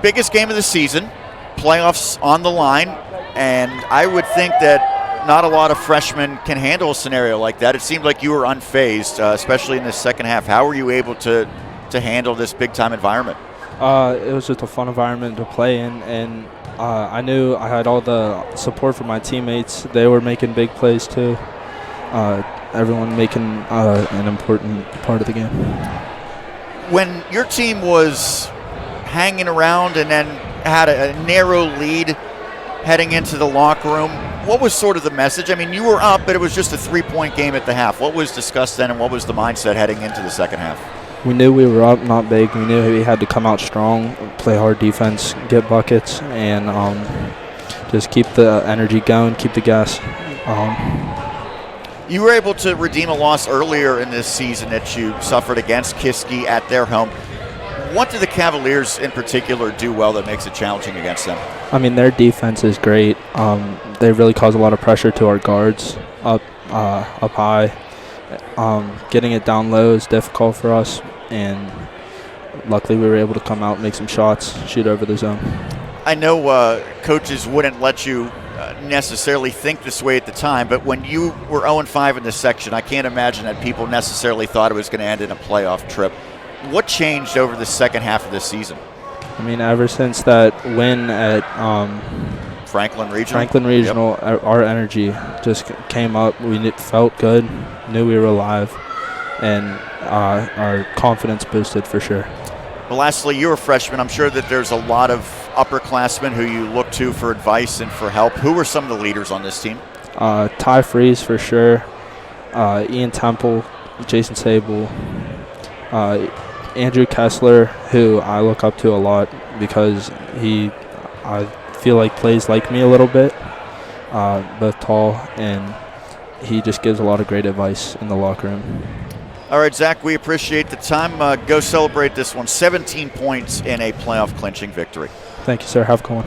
biggest game of the season, playoffs on the line, and I would think that not a lot of freshmen can handle a scenario like that. It seemed like you were unfazed, especially in the second half. How were you able to handle this big-time environment? It was just a fun environment to play in, and I knew I had all the support from my teammates. They were making big plays too. Everyone making an important part of the game. When your team was hanging around and then had a narrow lead heading into the locker room, what was sort of the message? I mean, you were up, but it was just a 3-point game at the half. What was discussed then, and what was the mindset heading into the second half? We knew we were up, not big. We knew we had to come out strong, play hard defense, get buckets, and just keep the energy going, keep the gas on. You were able to redeem a loss earlier in this season that you suffered against Kiski at their home. What do the Cavaliers in particular do well that makes it challenging against them? I mean, their defense is great. They really cause a lot of pressure to our guards up high. Getting it down low is difficult for us, and luckily we were able to come out, make some shots, shoot over the zone. I know coaches wouldn't let you necessarily think this way at the time, but when you were 0-5 in this section, I can't imagine that people necessarily thought it was going to end in a playoff trip. What changed over the second half of this season? I mean, ever since that win at Franklin Regional, yep. Our energy just came up. We felt good, knew we were alive, and our confidence boosted for sure. Well, lastly, you're a freshman. I'm sure that there's a lot of upperclassmen who you look to for advice and for help. Who were some of the leaders on this team? Ty Freeze for sure, Ian Temple, Jason Sable, Andrew Kessler, who I look up to a lot because I feel like plays like me a little bit, both tall, and he just gives a lot of great advice in the locker room. All right, Zach, we appreciate the time. Go celebrate this one. 17 points in a playoff clinching victory. Thank you, sir. Have a good one.